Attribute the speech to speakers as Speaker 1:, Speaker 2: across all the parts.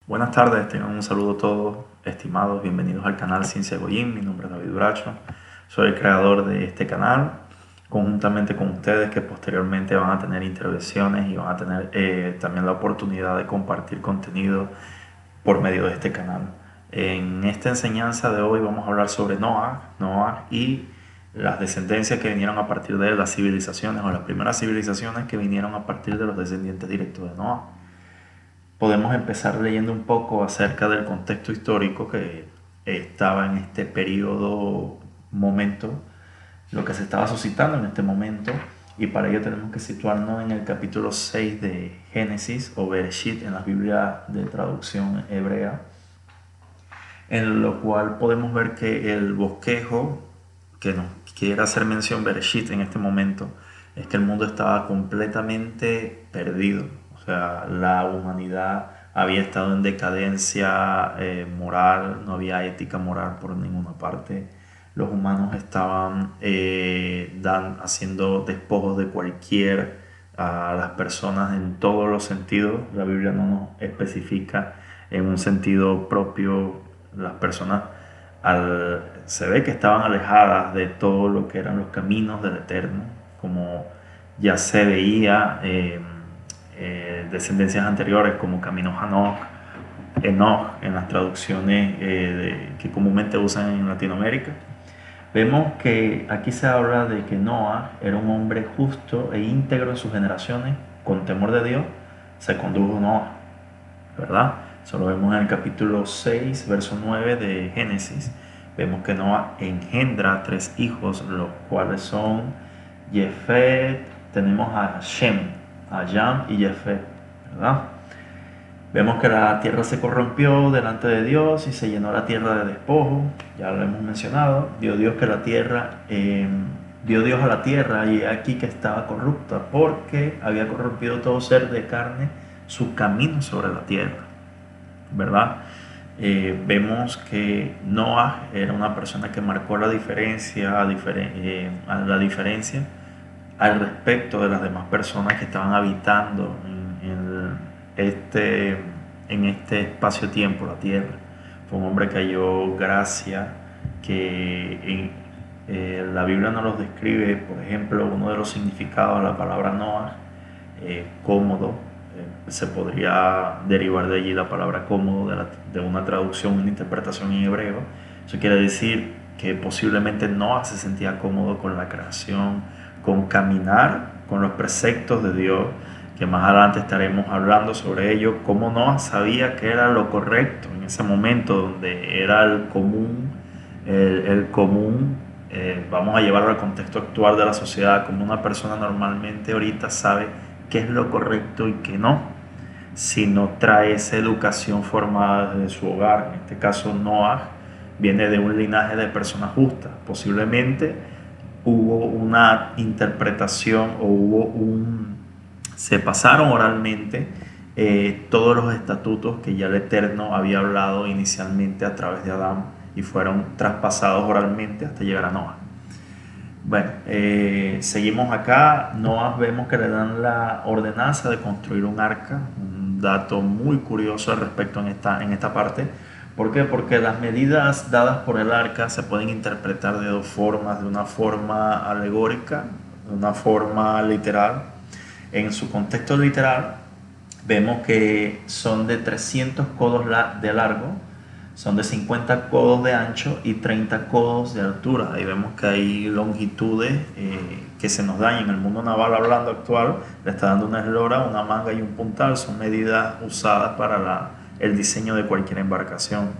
Speaker 1: Buenas tardes, tengan un saludo a todos, estimados, bienvenidos al canal Ciencia Goyim. Mi nombre es David Bracho, soy el creador de este canal, conjuntamente con ustedes que posteriormente van a tener intervenciones y van a tener también la oportunidad de compartir contenido por medio de este canal. En esta enseñanza de hoy vamos a hablar sobre Noah y las descendencias que vinieron a partir de las civilizaciones o las primeras civilizaciones que vinieron a partir de los descendientes directos de Noah. Podemos empezar leyendo un poco acerca del contexto histórico que estaba en este periodo, momento, lo que se estaba suscitando en este momento, y para ello tenemos que situarnos en el capítulo 6 de Génesis o Bereshit en la Biblia de traducción hebrea, en lo cual podemos ver que el bosquejo que nos quiere hacer mención Bereshit en este momento es que el mundo estaba completamente perdido. O sea, la humanidad había estado en decadencia moral, no había ética moral por ninguna parte. Los humanos estaban haciendo despojos de a las personas en todos los sentidos. La Biblia no nos especifica en un sentido propio. Las personas se ve que estaban alejadas de todo lo que eran los caminos del Eterno, como ya se veía descendencias anteriores como Camino Enoch en las traducciones que comúnmente usan en Latinoamérica. Vemos que aquí se habla de que Noah era un hombre justo e íntegro en sus generaciones, con temor de Dios, se condujo Noah, ¿verdad? Eso lo vemos en el capítulo 6, verso 9 de Génesis. Vemos que Noah engendra 3 hijos, los cuales son Jefet, tenemos a Shem, a Yam y Jefet, ¿verdad? Vemos que la tierra se corrompió delante de Dios y se llenó la tierra de despojo, ya lo hemos mencionado. Dio Dios a la tierra y aquí que estaba corrupta porque había corrompido todo ser de carne su camino sobre la tierra, ¿verdad? Vemos que Noah era una persona que marcó la diferencia al respecto de las demás personas que estaban habitando en este espacio-tiempo, la tierra. Fue un hombre que halló gracia, que la Biblia nos los describe. Por ejemplo, uno de los significados de la palabra Noah, cómodo, se podría derivar de allí la palabra cómodo de una traducción, una interpretación en hebreo. Eso quiere decir que posiblemente Noah se sentía cómodo con la creación, con caminar con los preceptos de Dios, que más adelante estaremos hablando sobre ello, cómo Noah sabía que era lo correcto en ese momento donde era el común, vamos a llevarlo al contexto actual de la sociedad, como una persona normalmente ahorita sabe qué es lo correcto y qué no, si no trae esa educación formada desde su hogar. En este caso Noah viene de un linaje de personas justas, posiblemente hubo una interpretación o se pasaron oralmente todos los estatutos que ya el Eterno había hablado inicialmente a través de Adán y fueron traspasados oralmente hasta llegar a Noah. Bueno, seguimos acá. Noah vemos que le dan la ordenanza de construir un arca, un dato muy curioso al respecto en esta parte. ¿Por qué? Porque las medidas dadas por el arca se pueden interpretar de dos formas, de una forma alegórica, de una forma literal. En su contexto literal, vemos que son de 300 codos de largo, son de 50 codos de ancho y 30 codos de altura. Ahí vemos que hay longitudes que se nos dan en el mundo naval hablando actual. Le está dando una eslora, una manga y un puntal. Son medidas usadas para el diseño de cualquier embarcación.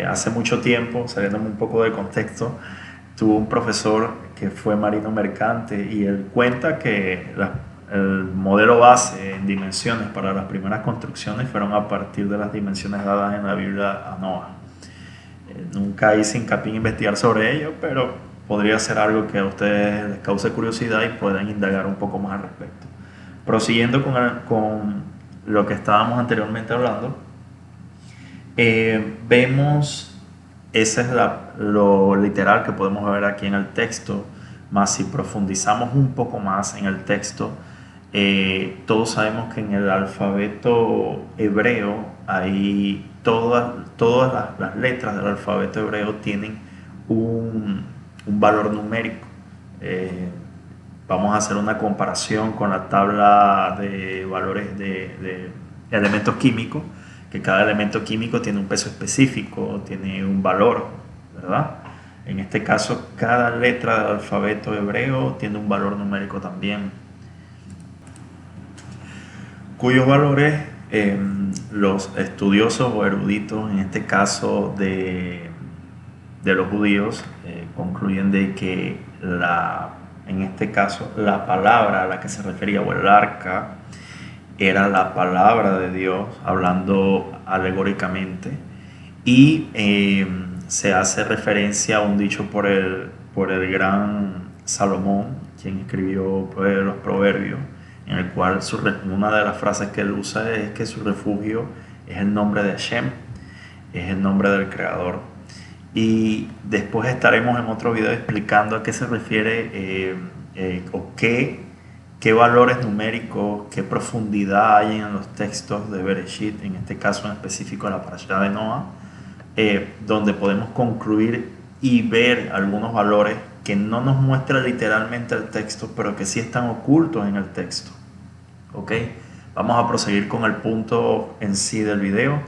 Speaker 1: Hace mucho tiempo, saliéndome un poco del contexto, tuve un profesor que fue marino mercante y él cuenta que el modelo base en dimensiones para las primeras construcciones fueron a partir de las dimensiones dadas en la Biblia a Noah. Nunca hice hincapié en investigar sobre ello, pero podría ser algo que a ustedes les cause curiosidad y puedan indagar un poco más al respecto. Prosiguiendo con lo que estábamos anteriormente hablando, vemos, ese es lo literal que podemos ver aquí en el texto, más si profundizamos un poco más en el texto, todos sabemos que en el alfabeto hebreo ahí todas las letras del alfabeto hebreo tienen un valor numérico. Eh, Vamos a hacer una comparación con la tabla de valores de elementos químicos, que cada elemento químico tiene un peso específico, tiene un valor, ¿verdad? En este caso, cada letra del alfabeto hebreo tiene un valor numérico también, cuyos valores los estudiosos o eruditos, en este caso de los judíos, concluyen de que en este caso la palabra a la que se refería o el arca era la palabra de Dios, hablando alegóricamente, y se hace referencia a un dicho por el gran Salomón, quien escribió los Proverbios, en el cual una de las frases que él usa es que su refugio es el nombre de Hashem, es el nombre del Creador. Y después estaremos en otro video explicando a qué se refiere o qué valores numéricos, qué profundidad hay en los textos de Bereshit, en este caso en específico la parashá de Noah, donde podemos concluir y ver algunos valores que no nos muestra literalmente el texto, pero que sí están ocultos en el texto. ¿Ok? Vamos a proseguir con el punto en sí del video.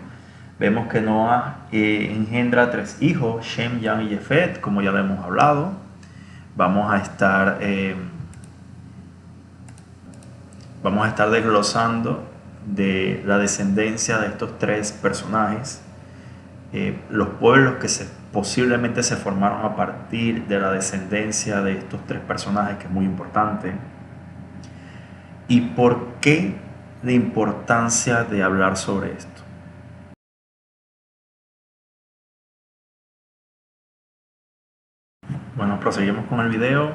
Speaker 1: Vemos que Noah engendra 3 hijos, Shem, Yam y Jefet, como ya lo hemos hablado. Vamos a estar desglosando de la descendencia de estos 3 personajes, los pueblos que posiblemente se formaron a partir de la descendencia de estos 3 personajes, que es muy importante, y por qué la importancia de hablar sobre esto. Bueno, proseguimos con el video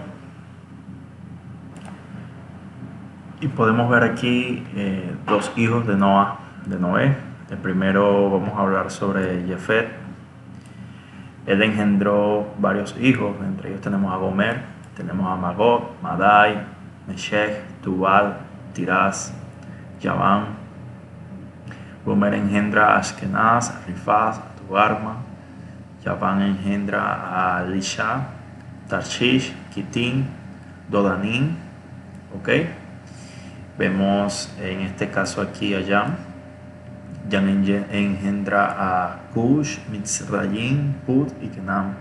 Speaker 1: y podemos ver aquí 2 hijos de Noé. El primero vamos a hablar sobre Jefet. Él engendró varios hijos, entre ellos tenemos a Gomer, tenemos a Magog, Madai, Meshech, Tubal, Tiras, Javán. Gomer engendra a Ashkenaz, a Rifaz, a Tugarma. Javán engendra a Lisha, Tarshish, Kitín, Dodanín. ¿Ok? Vemos en este caso aquí a Yam. Yam engendra a Cush, Mitzrayim, Put y Kenan.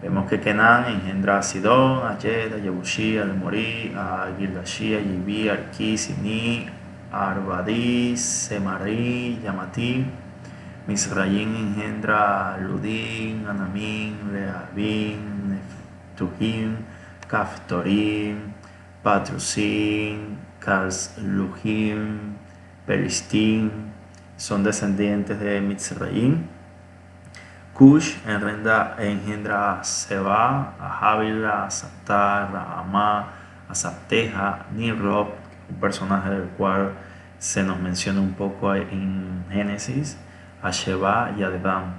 Speaker 1: Vemos que Kenan engendra a Sidón, a Yed, a Yebushi, a Lemorí, a Girgashi, a Yibi, a Arki, Sini, a Arvadí, Semarí, Yamatí. Misrayim engendra a Ludín, Anamín, Leabín, Neftuhim, Kaftorim, Patrusim, Calsluhim, Pelistín, son descendientes de Mitzrayim. Cush engendra a Seba, a Javila, a Saptar, a Amá, a Sapteja, Nimrod, un personaje del cual se nos menciona un poco en Génesis, a Sheba y a Dedán.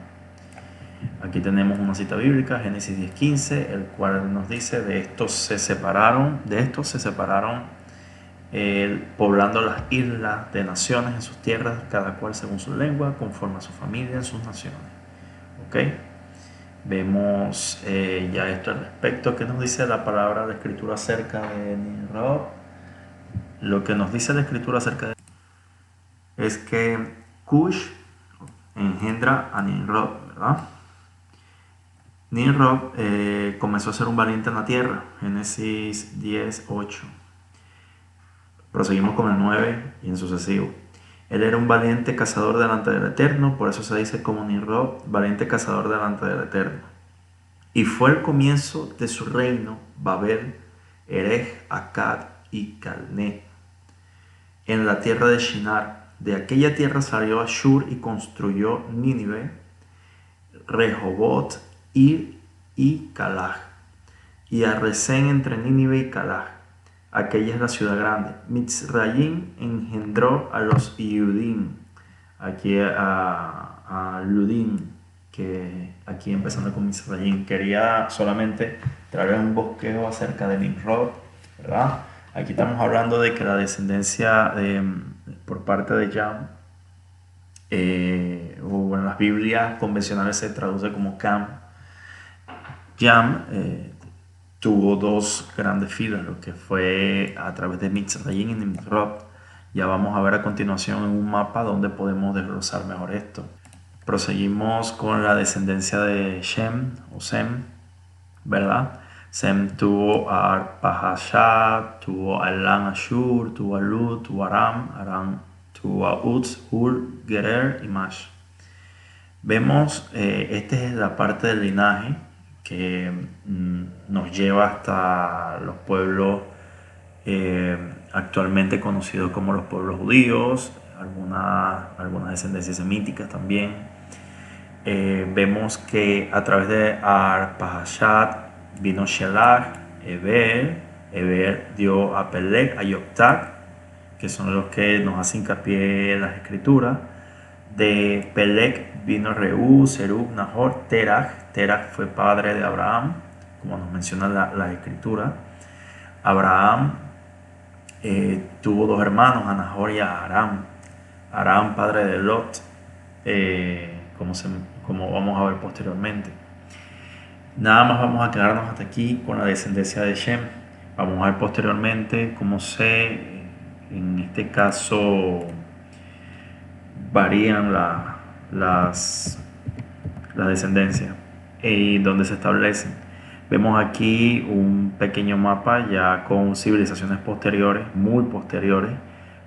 Speaker 1: Aquí tenemos una cita bíblica, Génesis 10:15, el cual nos dice: de estos se separaron, poblando las islas de naciones en sus tierras, cada cual según su lengua, conforme a su familia en sus naciones. ¿Ok? Vemos ya esto al respecto. ¿Qué nos dice la palabra de escritura acerca de Nimrod? Lo que nos dice la escritura acerca de es que Cush engendra a Nimrod, ¿verdad? Nimrod comenzó a ser un valiente en la tierra, Génesis 10:8. Proseguimos con el 9 y en sucesivo. Él era un valiente cazador delante del Eterno, por eso se dice como Nimrod, valiente cazador delante del Eterno. Y fue el comienzo de su reino, Babel, Erech, Akkad y Calné, en la tierra de Shinar. De aquella tierra salió Ashur y construyó Nínive, Rehobot, Ir y Calaj, y a Resén entre Nínive y Calaj. Aquella es la ciudad grande. Mitzrayim engendró a los Yudim, aquí a Ludim, que aquí empezando con Mitzrayim. Quería solamente traer un bosquejo acerca de Nimrod, ¿verdad? Aquí estamos hablando de que la descendencia por parte de Yam o en las Biblias convencionales se traduce como Cam. Yam tuvo dos grandes filas, lo que fue a través de Mitzrayim y Nimrod. Ya vamos a ver a continuación en un mapa donde podemos desglosar mejor esto. Proseguimos con la descendencia de Shem o Sem, ¿verdad? Sem tuvo a Arpahashad, tuvo a Elan Ashur, tuvo a Lud, tuvo a Aram, Aram tuvo a Uz, Ur, Gerer y Mash. Vemos, esta es la parte del linaje que nos lleva hasta los pueblos actualmente conocidos como los pueblos judíos, algunas descendencias semíticas también. Vemos que a través de Arpahashad vino Shelah, Eber dio a Peleg, a Yoktak, que son los que nos hacen hincapié en las escrituras. De Peleg vino Reú, Serug, Nahor, Terach. Terach fue padre de Abraham, como nos menciona la escritura. Abraham tuvo dos hermanos, a Nahor y a Aram. Aram, padre de Lot, como vamos a ver posteriormente. Nada más vamos a quedarnos hasta aquí con la descendencia de Shem. Vamos a ver posteriormente cómo en este caso, varían las descendencias y donde se establecen. Vemos aquí un pequeño mapa ya con civilizaciones posteriores, muy posteriores,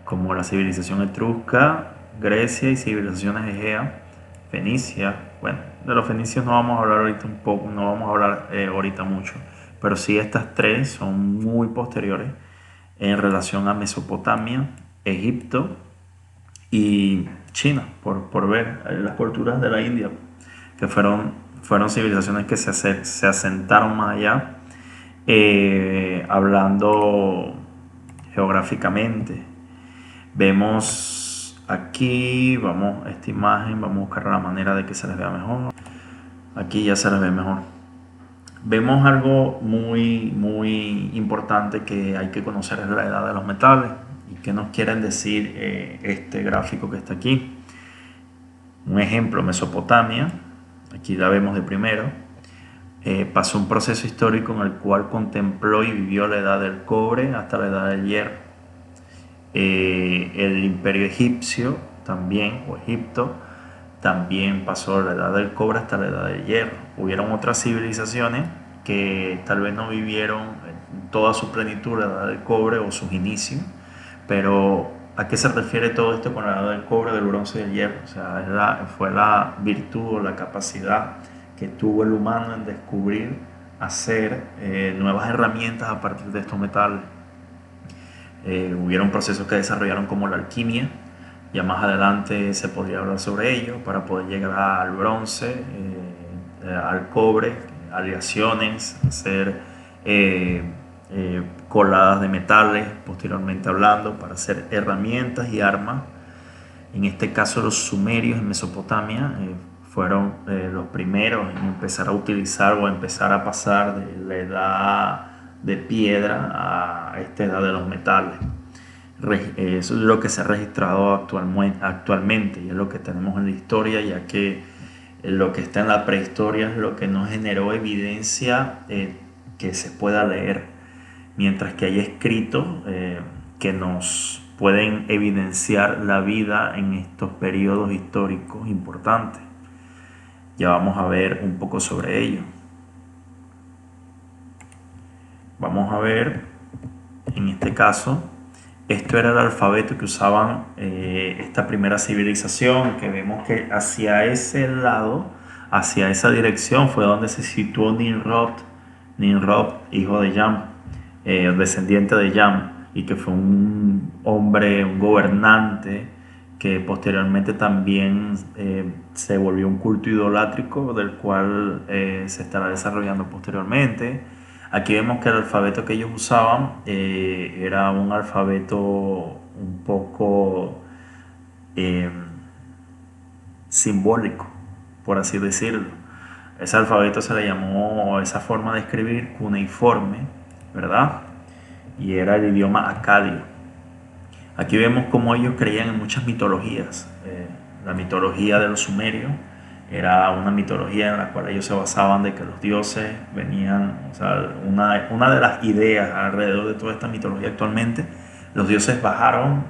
Speaker 1: como la civilización etrusca, Grecia y civilizaciones egea, Fenicia. Bueno, de los fenicios no vamos a hablar ahorita un poco, no vamos a hablar ahorita mucho, pero sí estas tres son muy posteriores en relación a Mesopotamia, Egipto y China, por ver las culturas de la India, que fueron civilizaciones que se asentaron más allá, hablando geográficamente. Vemos aquí, vamos a esta imagen, vamos a buscar la manera de que se les vea mejor. Aquí ya se les ve mejor. Vemos algo muy importante que hay que conocer, es la edad de los metales. ¿Y qué nos quieren decir este gráfico que está aquí? Un ejemplo, Mesopotamia, aquí la vemos de primero, pasó un proceso histórico en el cual contempló y vivió la edad del cobre hasta la edad del hierro. El imperio egipcio también, o Egipto, también pasó la edad del cobre hasta la edad del hierro. Hubieron otras civilizaciones que tal vez no vivieron en toda su plenitud la edad del cobre o sus inicios, pero ¿a qué se refiere todo esto con la edad del cobre, del bronce y del hierro? O sea, fue la virtud o la capacidad que tuvo el humano en descubrir, hacer nuevas herramientas a partir de estos metales. Hubieron procesos que desarrollaron como la alquimia, ya más adelante se podría hablar sobre ello para poder llegar al bronce, al cobre, aleaciones, hacer coladas de metales, posteriormente hablando, para hacer herramientas y armas. En este caso los sumerios en Mesopotamia fueron los primeros en empezar a utilizar o empezar a pasar de la edad de piedra a esta edad de los metales. Eso es lo que se ha registrado actualmente y es lo que tenemos en la historia, ya que lo que está en la prehistoria es lo que nos generó evidencia que se pueda leer, mientras que hay escritos que nos pueden evidenciar la vida en estos periodos históricos importantes. Ya vamos a ver un poco sobre ello. Vamos a ver, en este caso, esto era el alfabeto que usaban esta primera civilización, que vemos que hacia ese lado, hacia esa dirección, fue donde se situó Nimrod, hijo de Yam, descendiente de Yam, y que fue un hombre, un gobernante, que posteriormente también se volvió un culto idolátrico, del cual se estará desarrollando posteriormente. Aquí vemos que el alfabeto que ellos usaban era un alfabeto un poco simbólico, por así decirlo. Ese alfabeto se le llamó, esa forma de escribir, cuneiforme, ¿verdad? Y era el idioma acadio. Aquí vemos cómo ellos creían en muchas mitologías. la mitología de los sumerios era una mitología en la cual ellos se basaban de que los dioses venían, o sea, una de las ideas alrededor de toda esta mitología actualmente, los dioses bajaron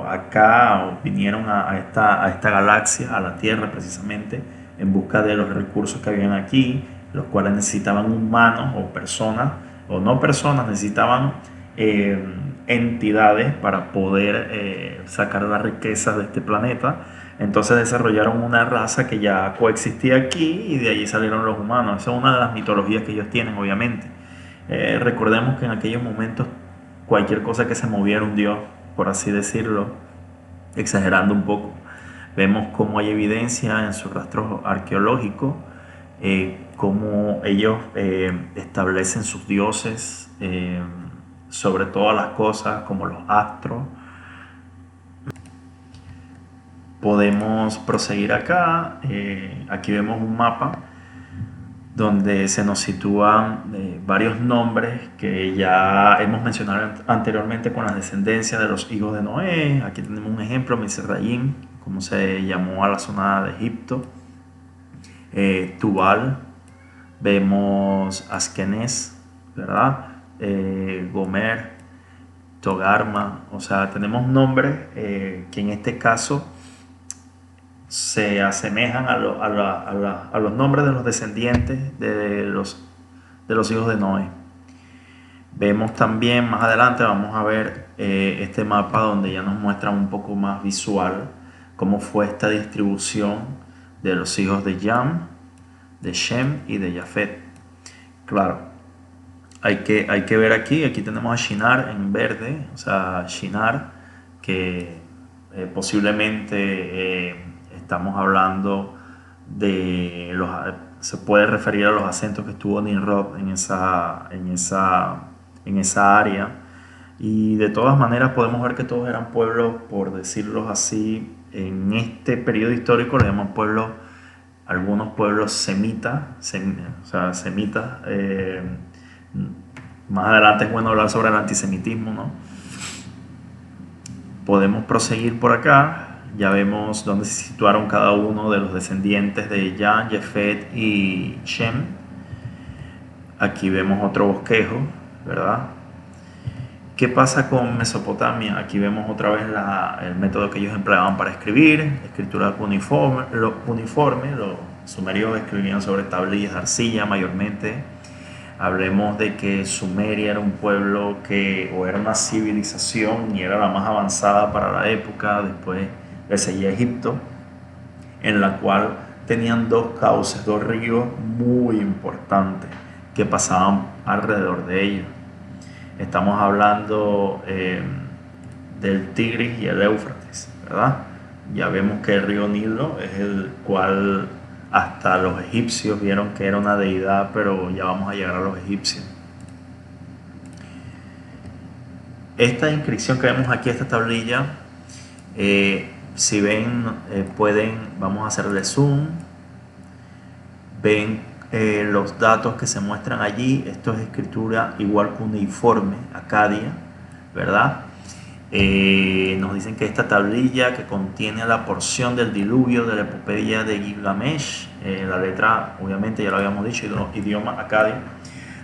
Speaker 1: acá o vinieron a esta galaxia, a la Tierra precisamente, en busca de los recursos que habían aquí, los cuales necesitaban humanos o personas, o no personas, necesitaban entidades para poder sacar las riquezas de este planeta. Entonces desarrollaron una raza que ya coexistía aquí y de allí salieron los humanos. Esa es una de las mitologías que ellos tienen, obviamente. Recordemos que en aquellos momentos cualquier cosa que se moviera un dios, por así decirlo, exagerando un poco. Vemos cómo hay evidencia en sus rastros arqueológicos, cómo ellos establecen sus dioses sobre todas las cosas, como los astros. Podemos proseguir acá. Aquí vemos un mapa donde se nos sitúan varios nombres que ya hemos mencionado anteriormente con la descendencia de los hijos de Noé. Aquí tenemos un ejemplo, Mizraim, como se llamó a la zona de Egipto. Tubal, vemos Askenaz, ¿verdad? Gomer, Togarma, o sea, tenemos nombres que en este caso se asemejan a los nombres de los descendientes de los hijos de Noé. Vemos también más adelante, vamos a ver este mapa donde ya nos muestra un poco más visual cómo fue esta distribución de los hijos de Yam, de Shem y de Jafet. Claro, hay que ver aquí tenemos a Shinar en verde, o sea, Shinar, que posiblemente estamos hablando de se puede referir a los acentos que estuvo Nimrod en esa área. Y de todas maneras podemos ver que todos eran pueblos, por decirlo así, en este periodo histórico le llaman pueblos, algunos pueblos semitas, semitas. Más adelante es bueno hablar sobre el antisemitismo, ¿no? Podemos proseguir por acá. Ya vemos dónde se situaron cada uno de los descendientes de Yam, Jafet y Shem. Aquí vemos otro bosquejo, ¿verdad? ¿Qué pasa con Mesopotamia? Aquí vemos otra vez el método que ellos empleaban para escribir, escritura uniforme. Los sumerios escribían sobre tablillas de arcilla mayormente. Hablemos de que Sumeria era un pueblo o era una civilización y era la más avanzada para la época. Después le seguía Egipto, en la cual tenían dos cauces, dos ríos muy importantes que pasaban alrededor de ellos. Estamos hablando del Tigris y el Éufrates, ¿verdad? Ya vemos que el río Nilo es el cual hasta los egipcios vieron que era una deidad, pero ya vamos a llegar a los egipcios. Esta inscripción que vemos aquí, esta tablilla, si ven, vamos a hacerle zoom, ven los datos que se muestran allí. Esto es escritura igual cuneiforme, acadia, ¿verdad? Nos dicen que esta tablilla, que contiene la porción del diluvio de la epopeya de Gilgamesh, la letra obviamente ya lo habíamos dicho, idioma acadio.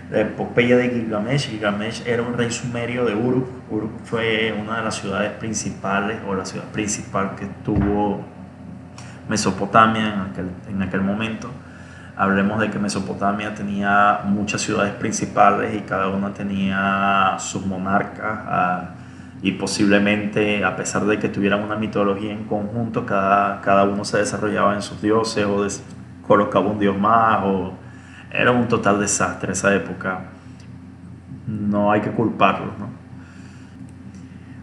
Speaker 1: La epopeya de Gilgamesh era un rey sumerio de Uruk. Uruk fue una de las ciudades principales, o la ciudad principal que tuvo Mesopotamia en aquel momento. Hablemos de que Mesopotamia tenía muchas ciudades principales y cada una tenía sus monarcas, y posiblemente, a pesar de que tuvieran una mitología en conjunto, cada uno se desarrollaba en sus dioses o colocaba un dios más, o era un total desastre esa época. No hay que culparlos, ¿no?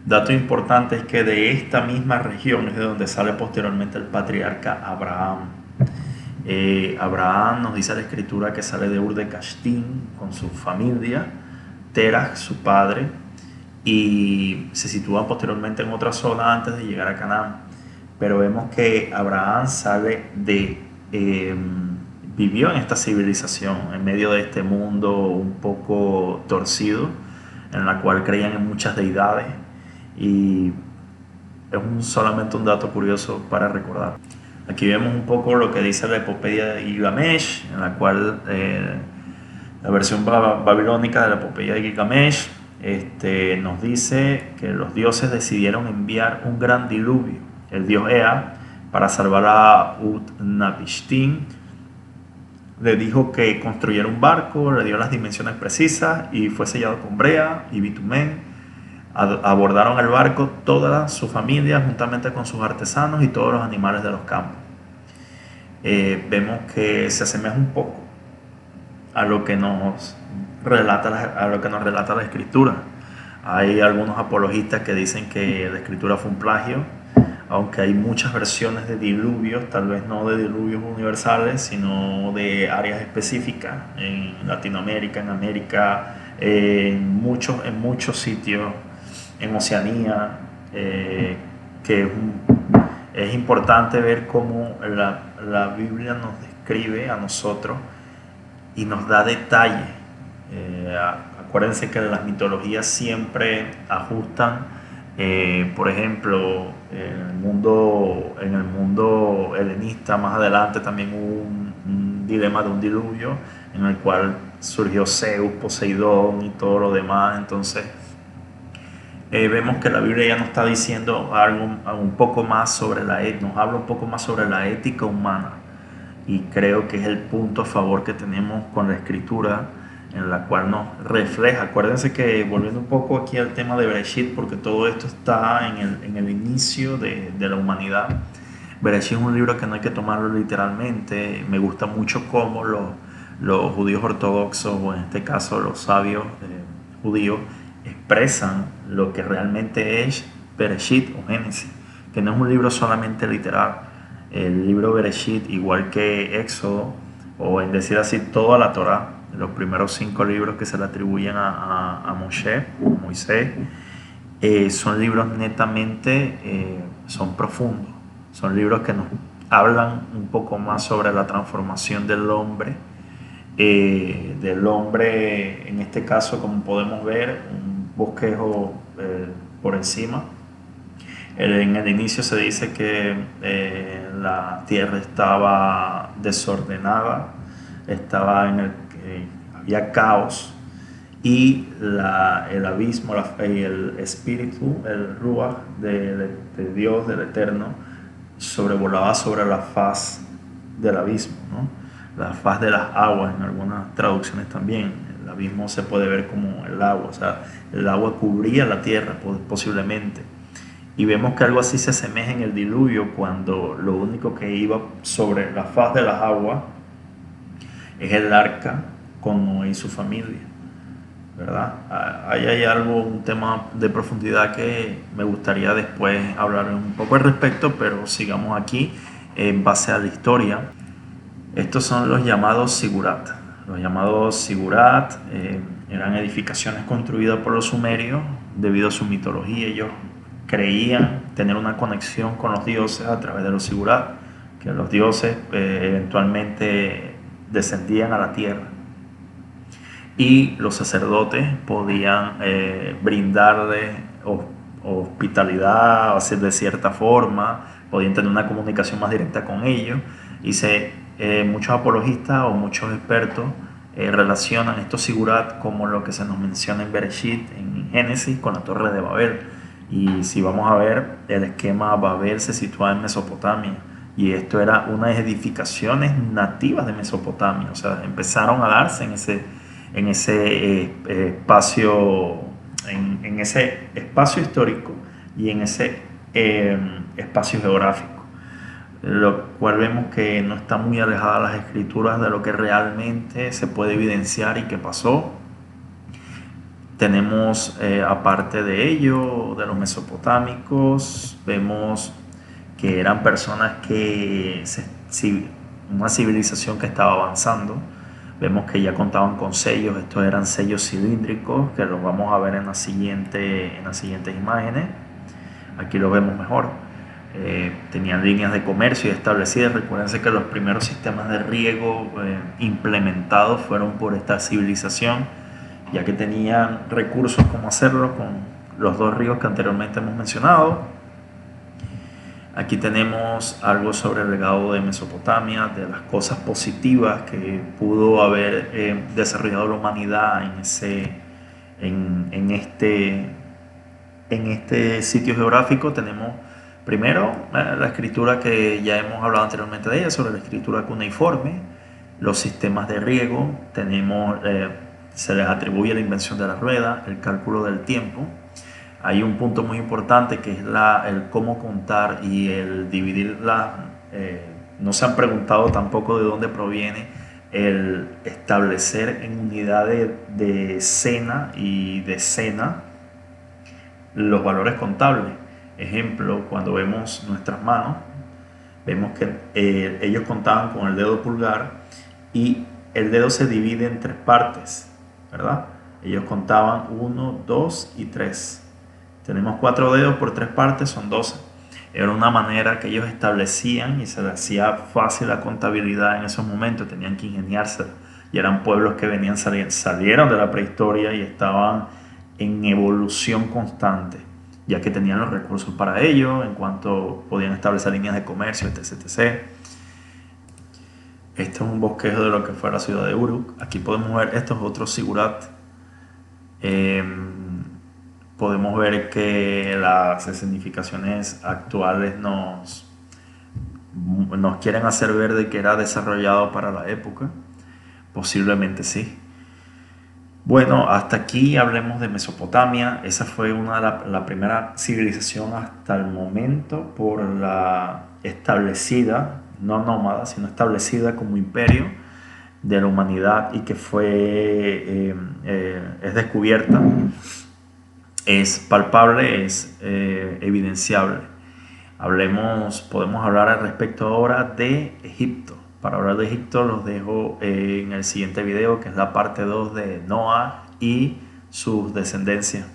Speaker 1: Dato importante es que de esta misma región es de donde sale posteriormente el patriarca Abraham. Abraham, nos dice la escritura, que sale de Ur de Kasdim con su familia, Terach, su padre, y se sitúa posteriormente en otra zona antes de llegar a Canaán. Pero vemos que Abraham vivió en esta civilización, en medio de este mundo un poco torcido, en la cual creían en muchas deidades, y es solamente un dato curioso para recordar. Aquí vemos un poco lo que dice la epopeya de Gilgamesh, en la cual la versión babilónica de la epopeya de Gilgamesh nos dice que los dioses decidieron enviar un gran diluvio, el dios Ea, para salvar a Utnapishtim. Le dijo que construyera un barco, le dio las dimensiones precisas y fue sellado con brea y bitumen. Abordaron el barco toda su familia juntamente con sus artesanos y todos los animales de los campos. Vemos que se asemeja un poco a lo que nos relata la escritura. Hay algunos apologistas que dicen que la escritura fue un plagio, aunque hay muchas versiones de diluvios, tal vez no de diluvios universales, sino de áreas específicas en Latinoamérica, en América, en muchos sitios, en Oceanía, que es importante ver cómo la Biblia nos describe a nosotros y nos da detalle. Acuérdense que las mitologías siempre ajustan. Por ejemplo, en el mundo helenista más adelante también hubo un dilema de un diluvio en el cual surgió Zeus, Poseidón y todo lo demás. Entonces vemos que la Biblia ya nos está diciendo algo un poco más sobre nos habla un poco más sobre la ética humana, y creo que es el punto a favor que tenemos con la escritura, en la cual nos refleja. Acuérdense que, volviendo un poco aquí al tema de Bereshit, porque todo esto está en el inicio de la humanidad. Bereshit es un libro que no hay que tomarlo literalmente. Me gusta mucho cómo los judíos ortodoxos, o en este caso los sabios judíos, expresan lo que realmente es Bereshit o Génesis, que no es un libro solamente literal. El libro Bereshit, igual que Éxodo, o en decir así, toda la Torá, los primeros 5 libros que se le atribuyen a Moisés, son libros netamente, son profundos, son libros que nos hablan un poco más sobre la transformación del hombre, en este caso, como podemos ver, un bosquejo por encima. En el inicio se dice que la tierra estaba desordenada, había caos, y el abismo, y el espíritu, el Ruach de Dios, del Eterno, sobrevolaba sobre la faz del abismo, ¿no? La faz de las aguas, en algunas traducciones también. El abismo se puede ver como el agua, o sea, el agua cubría la tierra posiblemente. Y vemos que algo así se asemeja en el diluvio, cuando lo único que iba sobre la faz de las aguas es el arca con Noé y su familia, ¿verdad? Ahí hay un tema de profundidad que me gustaría después hablar un poco al respecto, pero sigamos aquí en base a la historia. Estos son los llamados sigurat. Los llamados sigurat eran edificaciones construidas por los sumerios debido a su mitología. Ellos creían tener una conexión con los dioses a través de los sigurat, que los dioses eventualmente descendían a la tierra, y los sacerdotes podían brindarle hospitalidad, o de cierta forma, podían tener una comunicación más directa con ellos. Y muchos apologistas o muchos expertos relacionan estos sigurat como lo que se nos menciona en Bereshit, en Génesis, con la Torre de Babel. Y si vamos a ver, el esquema Babel se sitúa en Mesopotamia, y esto era unas edificaciones nativas de Mesopotamia. O sea, empezaron a darse en ese espacio histórico y en ese espacio geográfico, lo cual vemos que no está muy alejada las escrituras de lo que realmente se puede evidenciar y que pasó. Tenemos, aparte de ello, de los mesopotámicos, vemos que eran personas una civilización que estaba avanzando. Vemos que ya contaban con sellos. Estos eran sellos cilíndricos, que los vamos a ver en las siguientes imágenes. Aquí lo vemos mejor. Tenían líneas de comercio establecidas. Recuérdense que los primeros sistemas de riego implementados fueron por esta civilización, ya que tenían recursos como hacerlo con los 2 ríos que anteriormente hemos mencionado. Aquí tenemos algo sobre el legado de Mesopotamia, de las cosas positivas que pudo haber desarrollado la humanidad en este sitio geográfico. Tenemos primero la escritura que ya hemos hablado anteriormente de ella, sobre la escritura cuneiforme, los sistemas de riego, se les atribuye la invención de la rueda, el cálculo del tiempo. Hay un punto muy importante que es el cómo contar y el dividirla. No se han preguntado tampoco de dónde proviene el establecer en unidades de escena y decena los valores contables. Ejemplo, cuando vemos nuestras manos, vemos que ellos contaban con el dedo pulgar y el dedo se divide en 3 partes, ¿verdad? Ellos contaban 1, 2 y 3. Tenemos 4 dedos por 3 partes, son 12. Era una manera que ellos establecían y se les hacía fácil la contabilidad en esos momentos, tenían que ingeniarse. Y eran pueblos que salieron de la prehistoria y estaban en evolución constante, ya que tenían los recursos para ello, en cuanto podían establecer líneas de comercio, etc. etc. Este es un bosquejo de lo que fue la ciudad de Uruk. Aquí podemos ver, estos otros sigurat. Podemos ver que las escenificaciones actuales nos quieren hacer ver de que era desarrollado para la época. Posiblemente sí. Bueno, hasta aquí hablemos de Mesopotamia. Esa fue la primera civilización hasta el momento por la establecida, no nómada, sino establecida como imperio de la humanidad y que es descubierta, es palpable, es evidenciable. Podemos hablar al respecto ahora de Egipto. Para hablar de Egipto los dejo en el siguiente video, que es la parte 2 de Noah y sus descendencias.